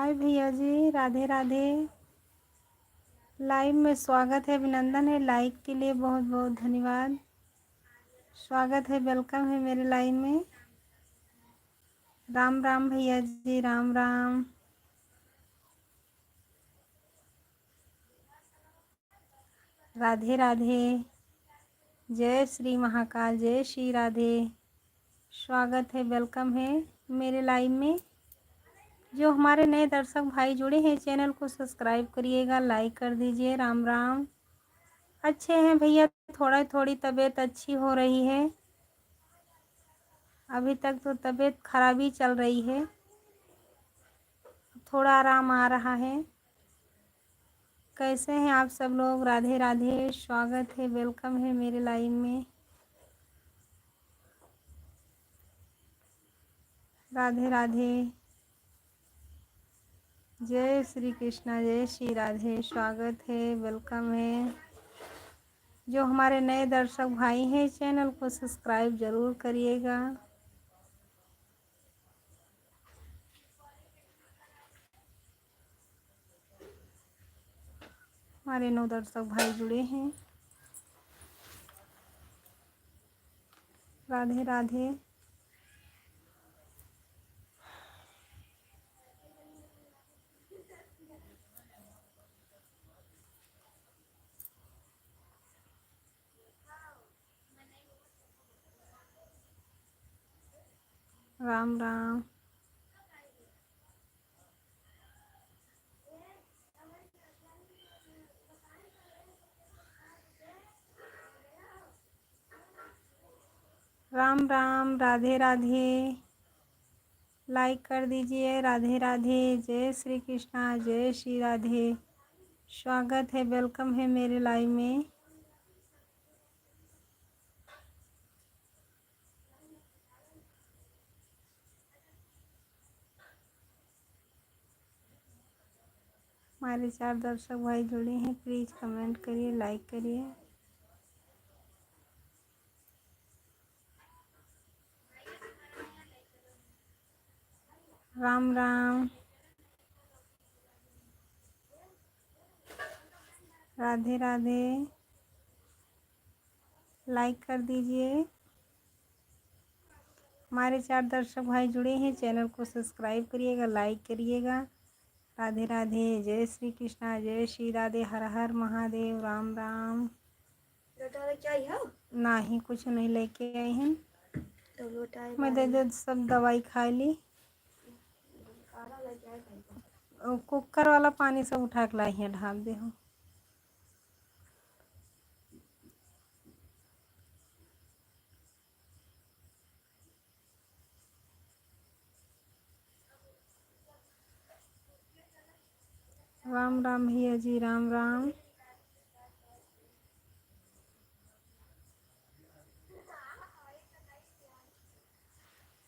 हाय भैया जी, राधे राधे। लाइव में स्वागत है, अभिनंदन है। लाइक के लिए बहुत बहुत धन्यवाद। स्वागत है, वेलकम है मेरे लाइव में। राम राम भैया जी, राम राम। राधे राधे। जय श्री महाकाल, जय श्री राधे। स्वागत है, वेलकम है मेरे लाइव में। जो हमारे नए दर्शक भाई जुड़े हैं, चैनल को सब्सक्राइब करिएगा, लाइक कर दीजिए। राम राम। अच्छे हैं भैया, थोड़ा थोड़ी तबीयत अच्छी हो रही है। अभी तक तो तबीयत खराबी चल रही है, थोड़ा आराम आ रहा है। कैसे हैं आप सब लोग? राधे राधे। स्वागत है, वेलकम है मेरे लाइव में। राधे राधे। जय श्री कृष्णा, जय श्री राधे। स्वागत है, वेलकम है। जो हमारे नए दर्शक भाई हैं, चैनल को सब्सक्राइब ज़रूर करिएगा। हमारे नौ दर्शक भाई जुड़े हैं। राधे राधे। राम राम। राम राम। राधे राधे। लाइक कर दीजिए। राधे राधे। जय श्री कृष्णा, जय श्री राधे। स्वागत है, वेलकम है मेरे लाइव में। हमारे 4 दर्शक भाई जुड़े हैं, प्लीज़ कमेंट करिए, लाइक करिए। राम राम। राधे राधे। लाइक कर दीजिए। हमारे 4 दर्शक भाई जुड़े हैं, चैनल को सब्सक्राइब करिएगा, लाइक करिएगा। राधे राधे। जय श्री कृष्णा, जय श्री राधे। हर हर महादेव। राम राम। नहीं, कुछ नहीं लेके आई हैं। मैं दे सब दवाई खा ली। कुकर वाला पानी सब उठा के लाई हैं, ढाल दे हो। राम राम भैया जी, राम राम।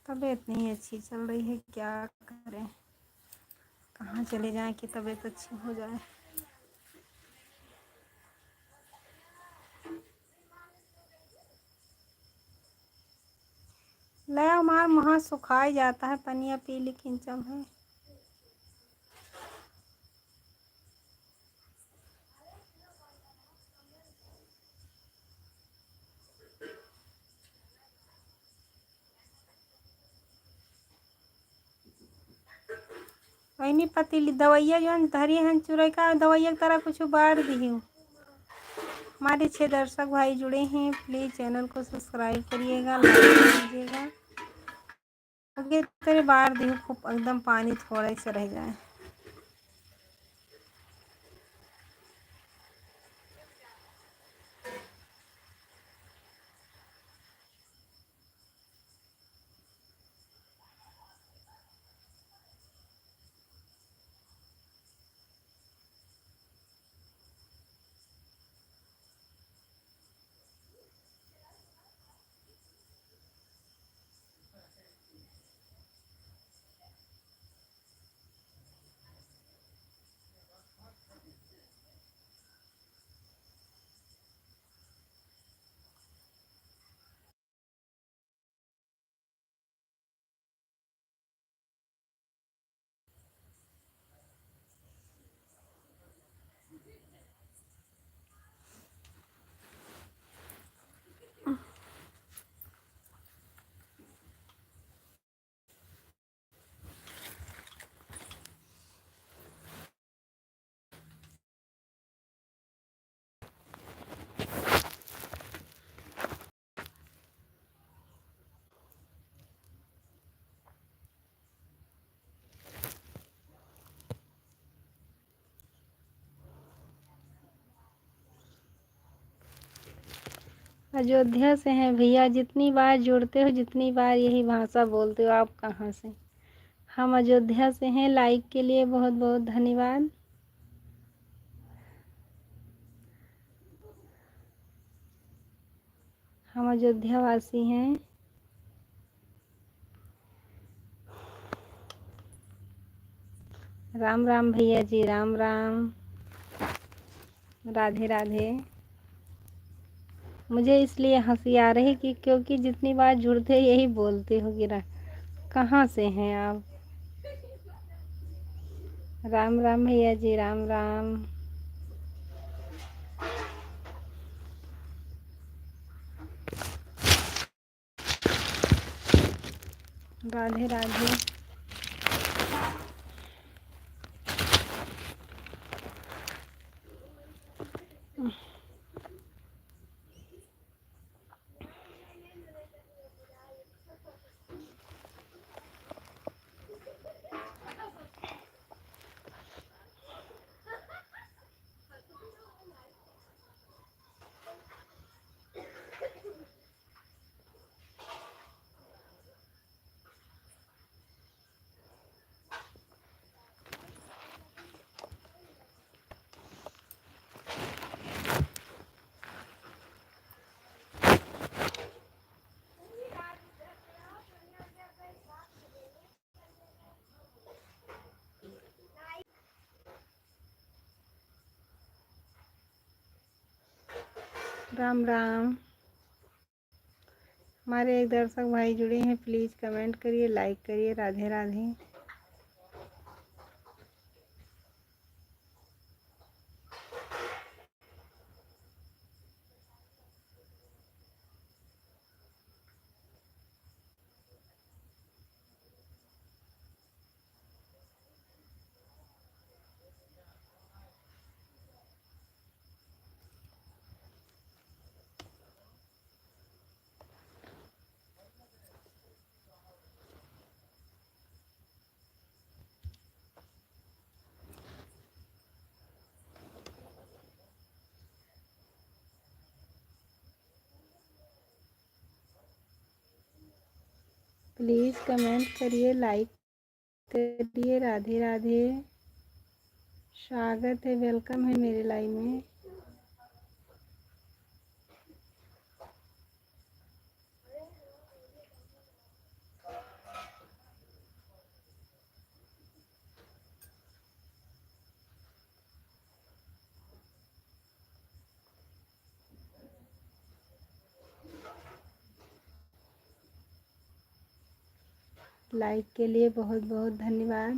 तबीयत नहीं अच्छी चल रही है, क्या करें, कहाँ चले जाएं कि तबीयत अच्छी हो जाए। लया मार वहाँ सुखाई जाता है, पनिया पी लेकिन चम है। वही पतीली दवाइया जो धरी हैं चुरई का दवाइया की तरह कुछ बाढ़ दी हूँ। हमारे 6 दर्शक भाई जुड़े हैं, प्लीज़ चैनल को सब्सक्राइब करिएगा, लाइक कीजिएगा। आगे तेरे बाढ़ दी हूँ, खूब एकदम पानी थोड़ा से रह जाए। अयोध्या से हैं भैया। जितनी बार जुड़ते हो, जितनी बार यही भाषा बोलते हो। आप कहाँ से? हम अयोध्या से हैं। लाइक के लिए बहुत बहुत धन्यवाद। हम अयोध्या वासी हैं। राम राम भैया जी, राम राम, राधे राधे। मुझे इसलिए हंसी आ रही कि क्योंकि जितनी बार जुड़ते यही बोलते हो गिरा। कहाँ से हैं आप? राम राम भैया जी, राम राम, राधे राधे। राम राम। हमारे एक दर्शक भाई जुड़े हैं, प्लीज़ कमेंट करिए, लाइक करिए। राधे राधे। प्लीज़ कमेंट करिए, लाइक करिए। राधे राधे। स्वागत है, वेलकम है मेरे लाइव में। लाइक के लिए बहुत बहुत धन्यवाद।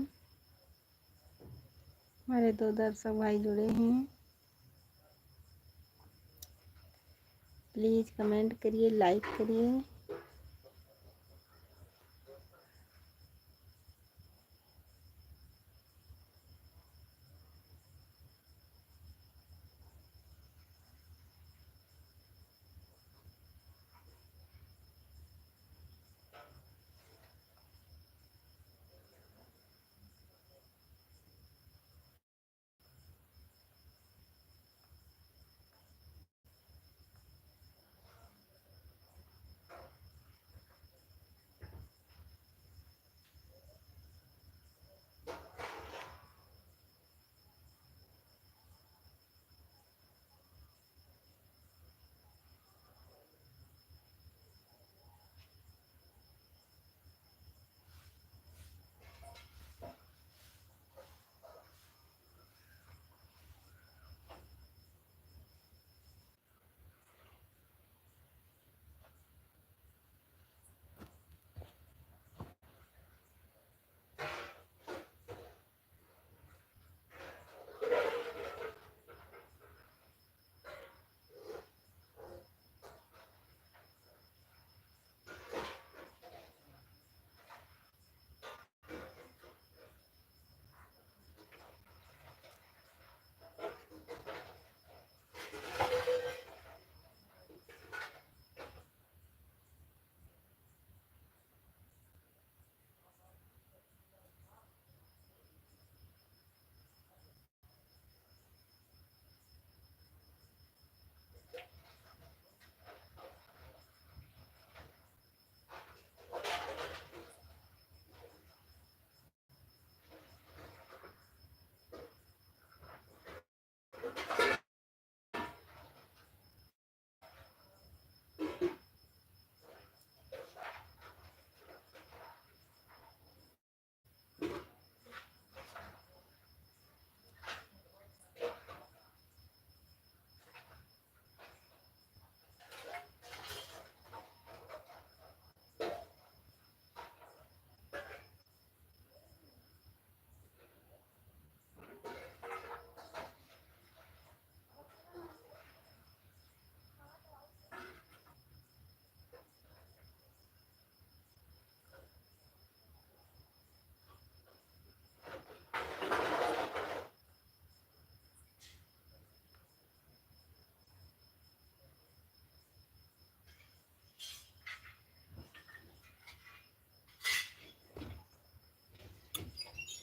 हमारे दो दर्शक भाई जुड़े हैं, प्लीज़ कमेंट करिए, लाइक करिए।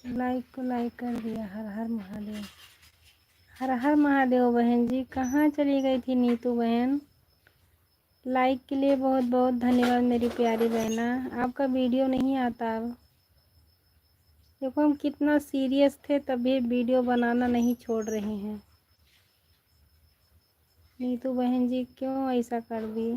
लाइक को लाइक कर दिया। हर हर महादेव। हर हर महादेव। बहन जी कहाँ चली गई थी नीतू बहन? लाइक के लिए बहुत बहुत धन्यवाद मेरी प्यारी बहना। आपका वीडियो नहीं आता अब। देखो हम कितना सीरियस थे तभी वीडियो बनाना नहीं छोड़ रहे हैं। नीतू बहन जी क्यों ऐसा कर दी?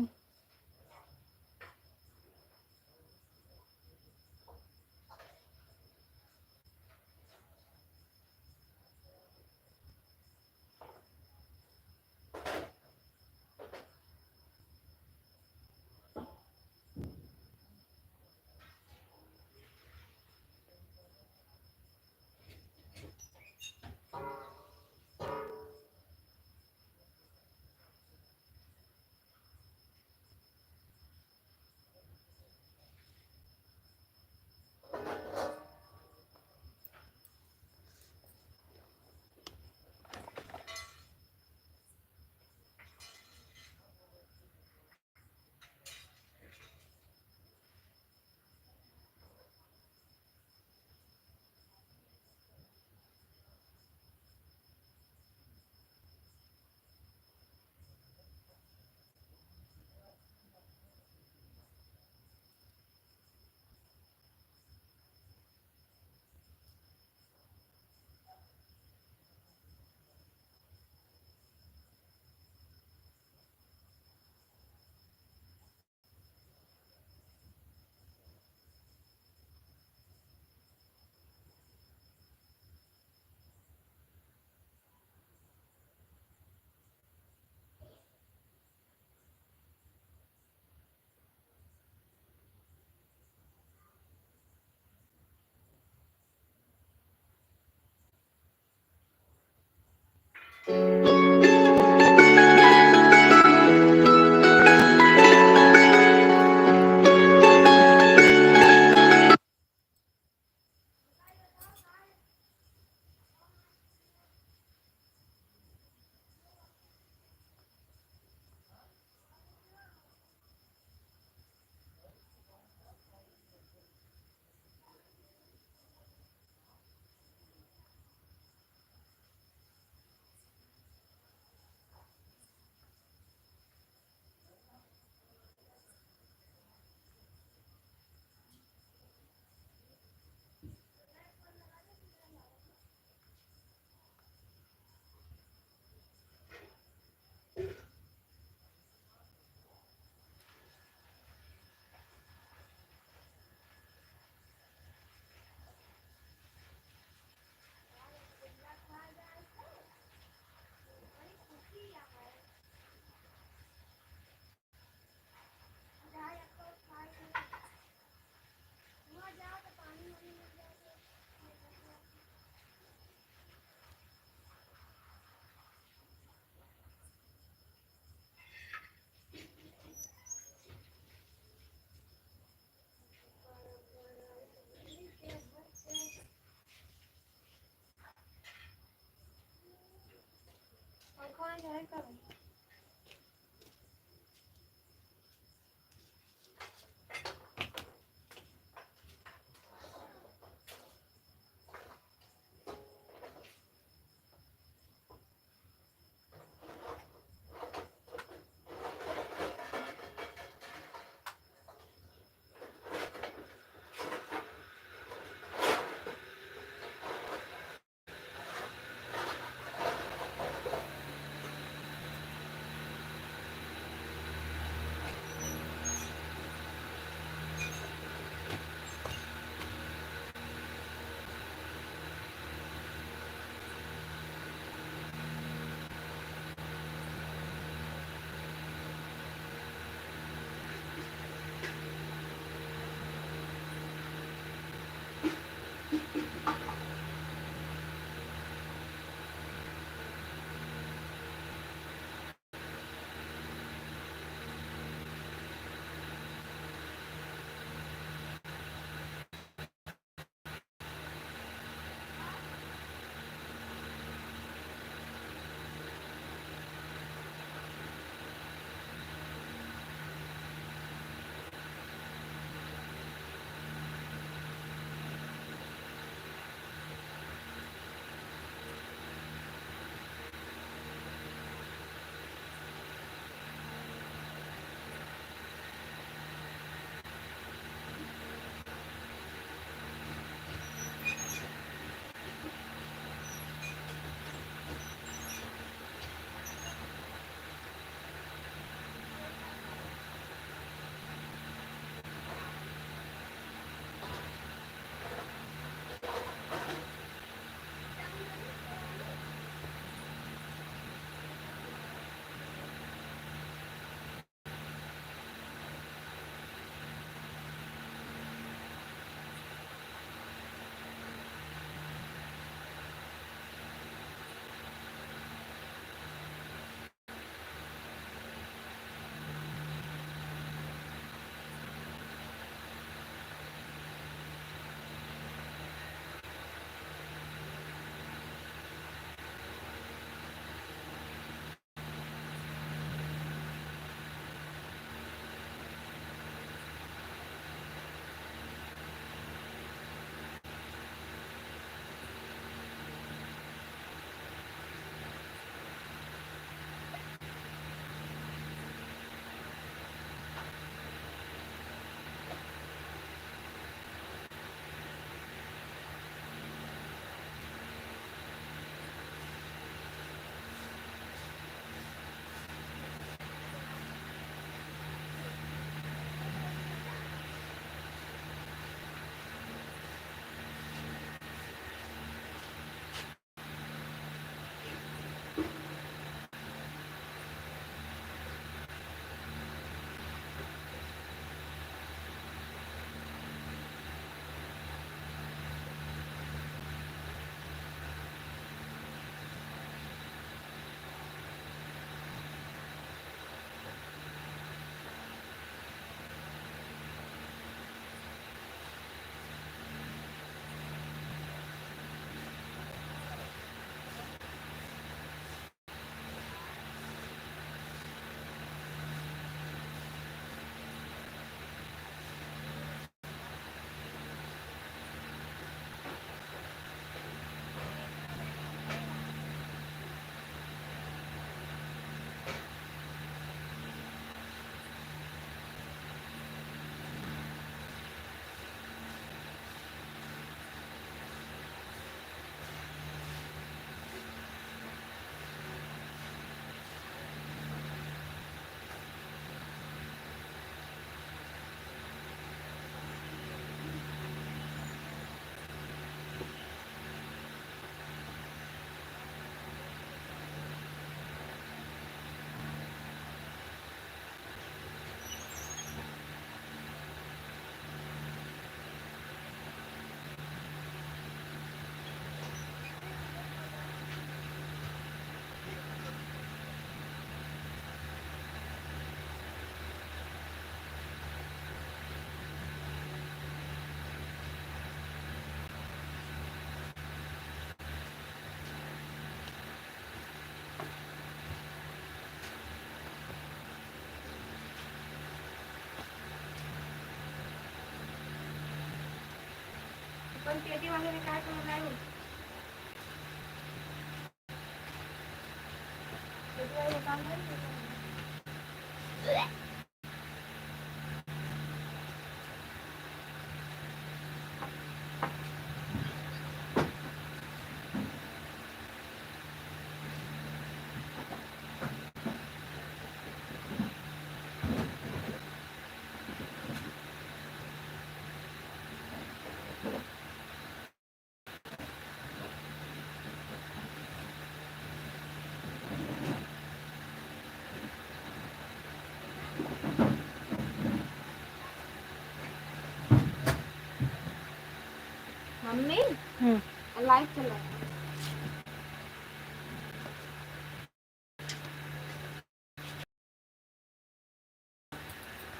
मम्मी हम्म। लाइट चला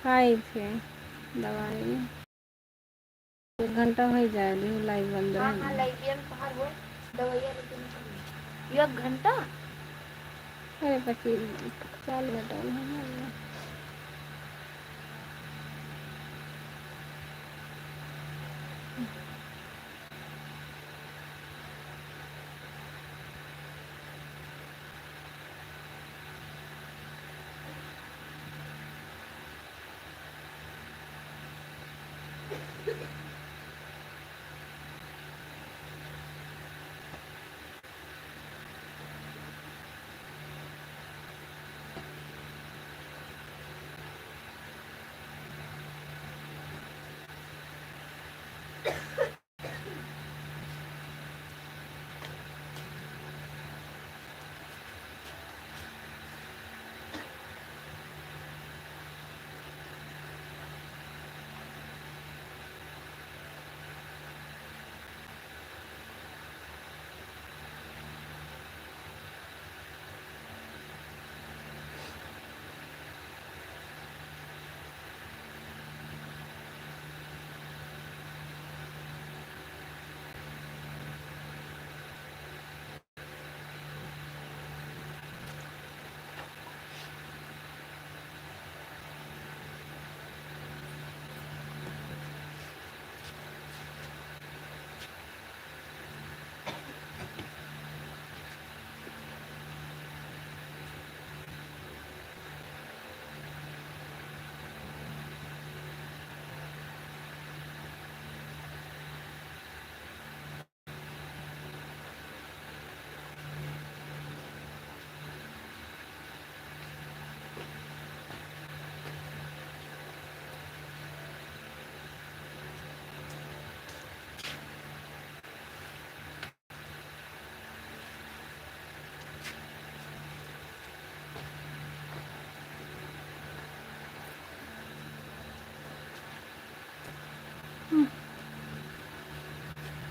खाई थे दवाई में 1 घंटा हो जाए लाइट बंद हाँ रहे। लाइबियन बाहर हो दवाइयाँ लेके 1 घंटा अरे 25 40 मिनट और है।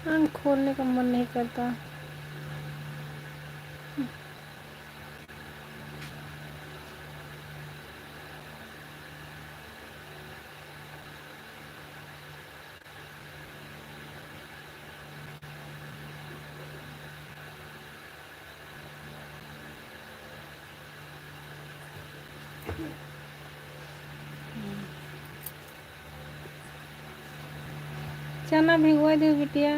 आँख खोलने का मन नहीं करता। चना भिगो दो बिटिया।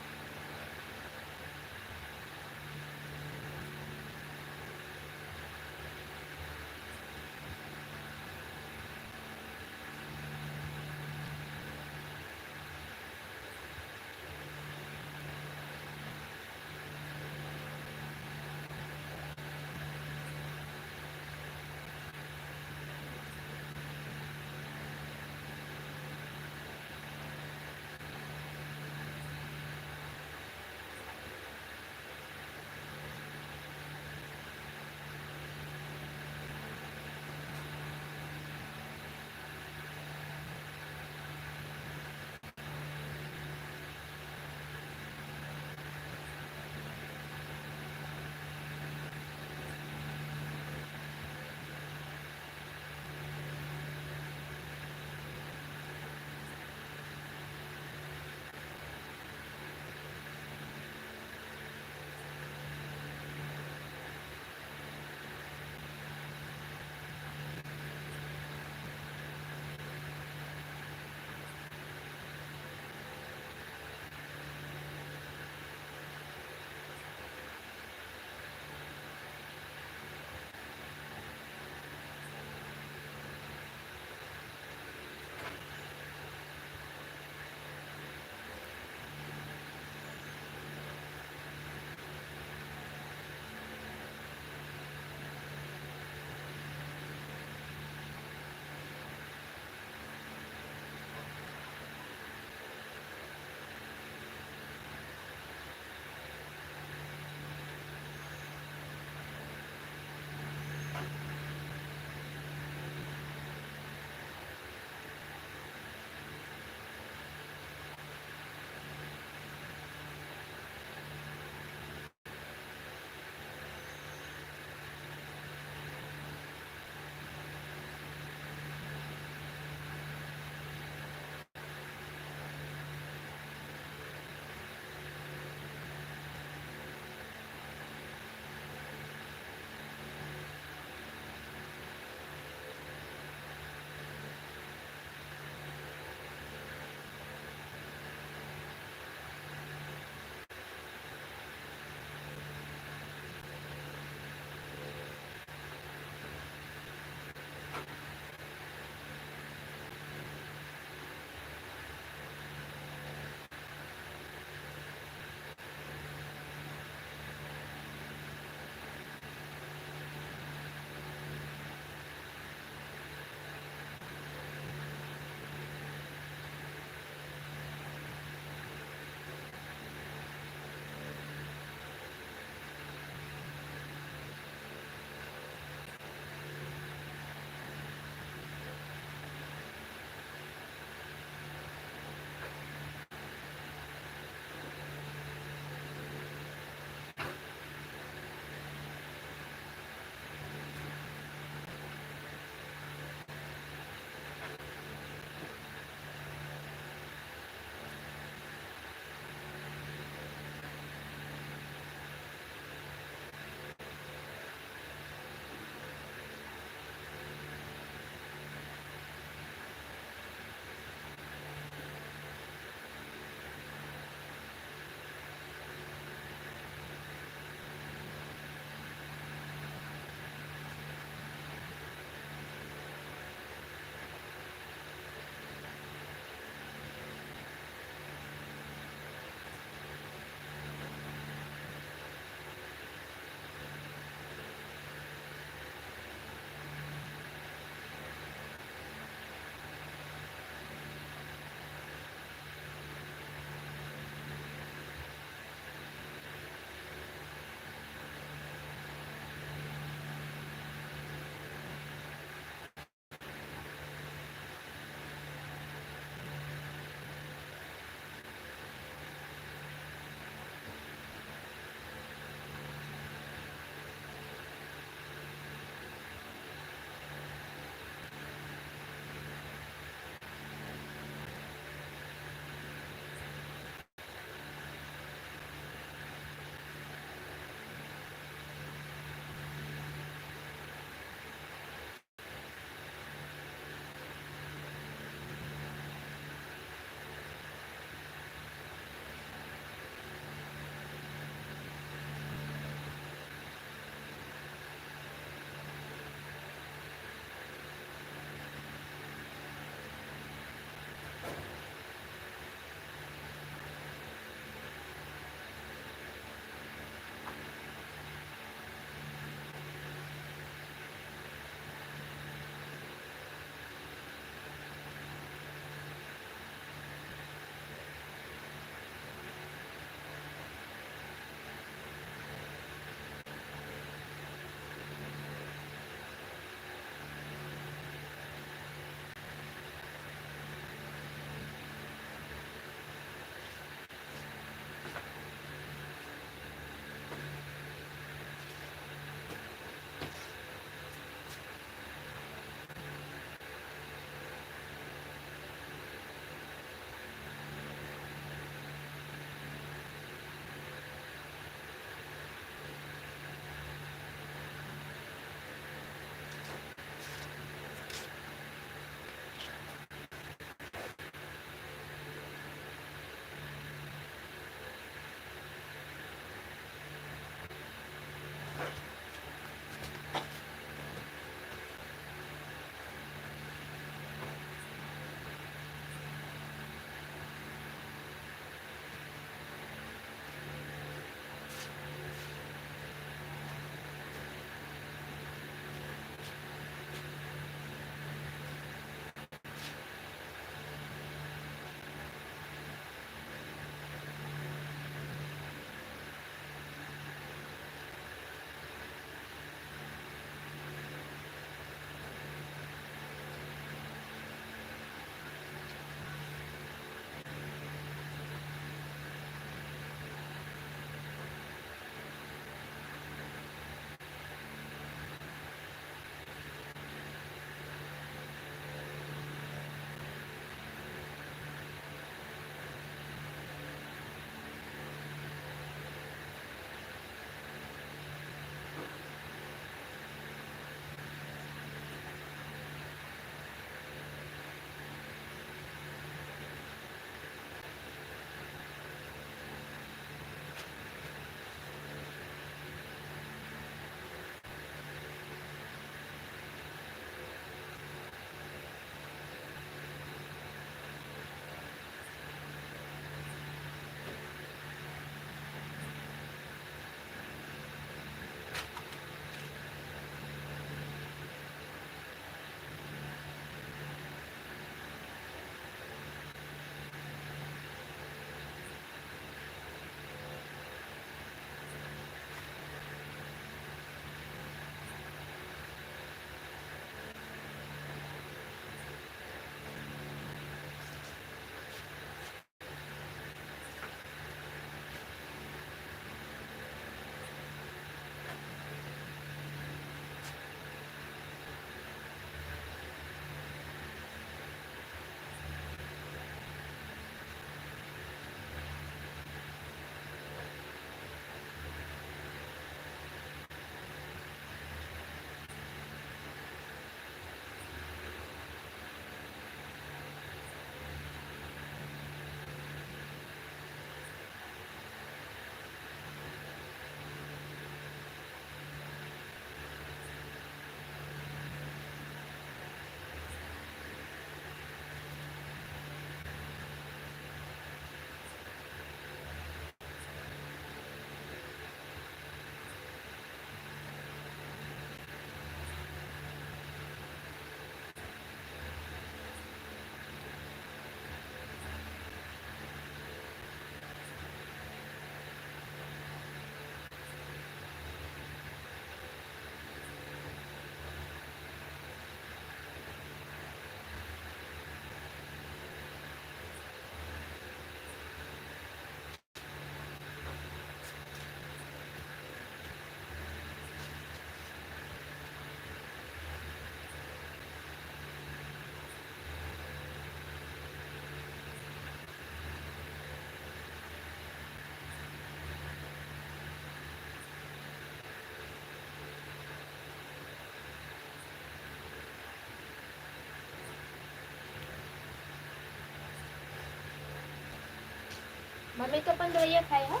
मम्मी तो पण दवाइयाँ खाए हाँ